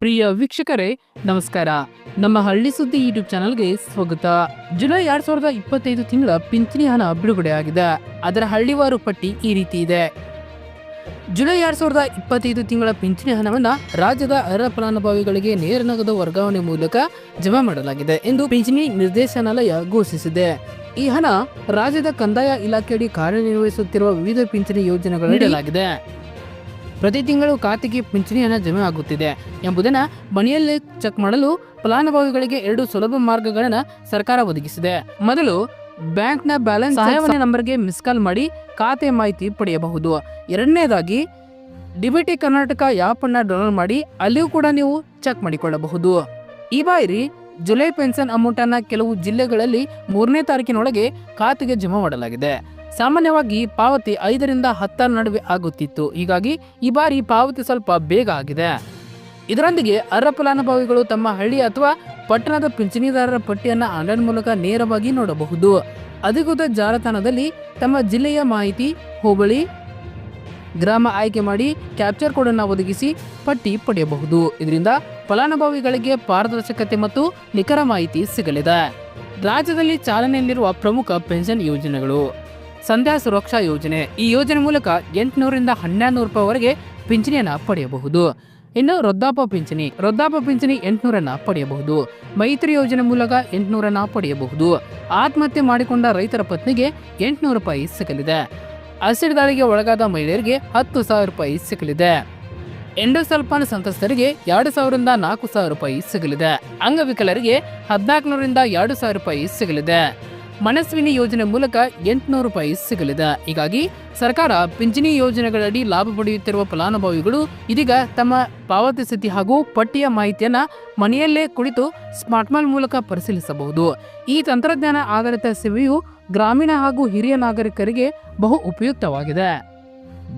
ಪ್ರಿಯ ವೀಕ್ಷಕರೇ ನಮಸ್ಕಾರ. ನಮ್ಮ ಹಳ್ಳಿ ಸುದ್ದಿ ಯೂಟ್ಯೂಬ್ ಚಾನಲ್ಗೆ ಸ್ವಾಗತ. ಜುಲೈ 2025 ತಿಂಗಳ ಪಿಂಚಣಿ ಹಣ ಬಿಡುಗಡೆಯಾಗಿದೆ. ಅದರ ಹಳ್ಳಿವಾರು ಪಟ್ಟಿ ಈ ರೀತಿ ಇದೆ. ಜುಲೈ 2025 ತಿಂಗಳ ಪಿಂಚಣಿ ಹಣವನ್ನು ರಾಜ್ಯದ ಅರ್ಹ ಫಲಾನುಭವಿಗಳಿಗೆ ನೇರ ನಗದು ವರ್ಗಾವಣೆ ಮೂಲಕ ಜಮಾ ಮಾಡಲಾಗಿದೆ ಎಂದು ಪಿಂಚಣಿ ನಿರ್ದೇಶನಾಲಯ ಘೋಷಿಸಿದೆ. ಈ ಹಣ ರಾಜ್ಯದ ಕಂದಾಯ ಇಲಾಖೆಯಡಿ ಕಾರ್ಯನಿರ್ವಹಿಸುತ್ತಿರುವ ವಿವಿಧ ಪಿಂಚಣಿ ಯೋಜನೆಗಳು ನೀಡಲಾಗಿದೆ. ಪ್ರತಿ ತಿಂಗಳು ಖಾತೆಗೆ ಪಿಂಚಣಿ ಹಣ ಜಮೆ ಆಗುತ್ತಿದೆ ಎಂಬುದನ್ನು ಮನೆಯಲ್ಲೇ ಚೆಕ್ ಮಾಡಲು ಫಲಾನುಭವಿಗಳಿಗೆ 2 ಸುಲಭ ಮಾರ್ಗಗಳನ್ನು ಸರ್ಕಾರ ಒದಗಿಸಿದೆ. ಮೊದಲು ಬ್ಯಾಂಕ್ನ ಬ್ಯಾಲೆನ್ಸ್ ಸಹಾಯವಾಣಿ ನಂಬರ್ಗೆ ಮಿಸ್ ಕಾಲ್ ಮಾಡಿ ಖಾತೆ ಮಾಹಿತಿ ಪಡೆಯಬಹುದು. ಎರಡನೇದಾಗಿ ಡಿಬಿಟಿ ಕರ್ನಾಟಕ ಆ್ಯಪ್ ಅನ್ನು ಡೌನ್ಲೋಡ್ ಮಾಡಿ ಅಲ್ಲಿಯೂ ಕೂಡ ನೀವು ಚೆಕ್ ಮಾಡಿಕೊಳ್ಳಬಹುದು. ಈ ಬಾರಿ ಜುಲೈ ಪೆನ್ಷನ್ ಅಮೌಂಟ್ ಅನ್ನ ಕೆಲವು ಜಿಲ್ಲೆಗಳಲ್ಲಿ 3ನೇ ತಾರೀಕಿನೊಳಗೆ ಖಾತೆಗೆ ಜಮಾ ಮಾಡಲಾಗಿದೆ. ಸಾಮಾನ್ಯವಾಗಿ ಪಾವತಿ 5 ರಿಂದ 10 ನಡುವೆ ಆಗುತ್ತಿತ್ತು. ಹೀಗಾಗಿ ಈ ಬಾರಿ ಪಾವತಿ ಸ್ವಲ್ಪ ಬೇಗ ಆಗಿದೆ. ಇದರೊಂದಿಗೆ ಅರ್ಹ ಫಲಾನುಭವಿಗಳು ತಮ್ಮ ಹಳ್ಳಿ ಅಥವಾ ಪಟ್ಟಣದ ಪಿಂಚಣಿದಾರರ ಪಟ್ಟಿಯನ್ನು ಆನ್ಲೈನ್ ಮೂಲಕ ನೇರವಾಗಿ ನೋಡಬಹುದು. ಅಧಿಕೃತ ಜಾಲತಾಣದಲ್ಲಿ ತಮ್ಮ ಜಿಲ್ಲೆಯ ಮಾಹಿತಿ, ಹೋಬಳಿ, ಗ್ರಾಮ ಆಯ್ಕೆ ಮಾಡಿ ಕ್ಯಾಪ್ಚರ್ ಕೋಡ್ ಅನ್ನು ಒದಗಿಸಿ ಪಟ್ಟಿ ಪಡೆಯಬಹುದು. ಇದರಿಂದ ಫಲಾನುಭವಿಗಳಿಗೆ ಪಾರದರ್ಶಕತೆ ಮತ್ತು ನಿಖರ ಮಾಹಿತಿ ಸಿಗಲಿದೆ. ರಾಜ್ಯದಲ್ಲಿ ಚಾಲನೆಯಲ್ಲಿರುವ ಪ್ರಮುಖ ಪೆನ್ಷನ್ ಯೋಜನೆಗಳು: ಸಂಧ್ಯಾ ಸುರಕ್ಷಾ ಯೋಜನೆ. ಈ ಯೋಜನೆ ಮೂಲಕ 800 ರಿಂದ 1200 ರೂಪಾಯಿವರೆಗೆ ಪಿಂಚಣಿಯನ್ನು ಪಡೆಯಬಹುದು. ಇನ್ನು ವೃದ್ಧಾಪ್ಯ ಪಿಂಚಣಿ 800 ಪಡೆಯಬಹುದು. ಮೈತ್ರಿ ಯೋಜನೆ ಮೂಲಕ 800 ಪಡೆಯಬಹುದು. ಆತ್ಮಹತ್ಯೆ ಮಾಡಿಕೊಂಡ ರೈತರ ಪತ್ನಿಗೆ 800 ರೂಪಾಯಿ ಸಿಗಲಿದೆ. ಆಸಿಡ್ ದಾಳಿಗೆ ಒಳಗಾದ ಮಹಿಳೆಯರಿಗೆ 10,000 ರೂಪಾಯಿ ಸಿಗಲಿದೆ. ಎಂಡೋಸಲ್ಫಾನ್ ಸಂತ್ರಸ್ತರಿಗೆ 2,000 ರಿಂದ 4,000 ರೂಪಾಯಿ ಸಿಗಲಿದೆ. ಅಂಗವಿಕಲರಿಗೆ 1,400 ರಿಂದ 2,000 ರೂಪಾಯಿ ಸಿಗಲಿದೆ. ಮನಸ್ವಿನಿ ಯೋಜನೆ ಮೂಲಕ 800 ರೂಪಾಯಿ ಸಿಗಲಿದೆ. ಹೀಗಾಗಿ ಸರ್ಕಾರ ಪಿಂಚಣಿ ಯೋಜನೆಗಳಡಿ ಲಾಭ ಪಡೆಯುತ್ತಿರುವ ಫಲಾನುಭವಿಗಳು ಇದೀಗ ತಮ್ಮ ಪಾವತಿ ಸ್ಥಿತಿ ಹಾಗೂ ಪಟ್ಟಿಯ ಮಾಹಿತಿಯನ್ನು ಮನೆಯಲ್ಲೇ ಕುಳಿತು ಸ್ಮಾರ್ಟ್ ಮಾಲ್ ಮೂಲಕ ಪರಿಶೀಲಿಸಬಹುದು. ಈ ತಂತ್ರಜ್ಞಾನ ಆಧಾರಿತ ಸೇವೆಯು ಗ್ರಾಮೀಣ ಹಾಗೂ ಹಿರಿಯ ನಾಗರಿಕರಿಗೆ ಬಹು ಉಪಯುಕ್ತವಾಗಿದೆ.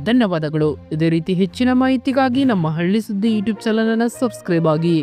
ಧನ್ಯವಾದಗಳು. ಇದೇ ರೀತಿ ಹೆಚ್ಚಿನ ಮಾಹಿತಿಗಾಗಿ ನಮ್ಮ ಹಳ್ಳಿ ಸುದ್ದಿ ಯೂಟ್ಯೂಬ್ ಚಾನಲ್ ಅನ್ನು ಸಬ್ಸ್ಕ್ರೈಬ್ ಆಗಿ.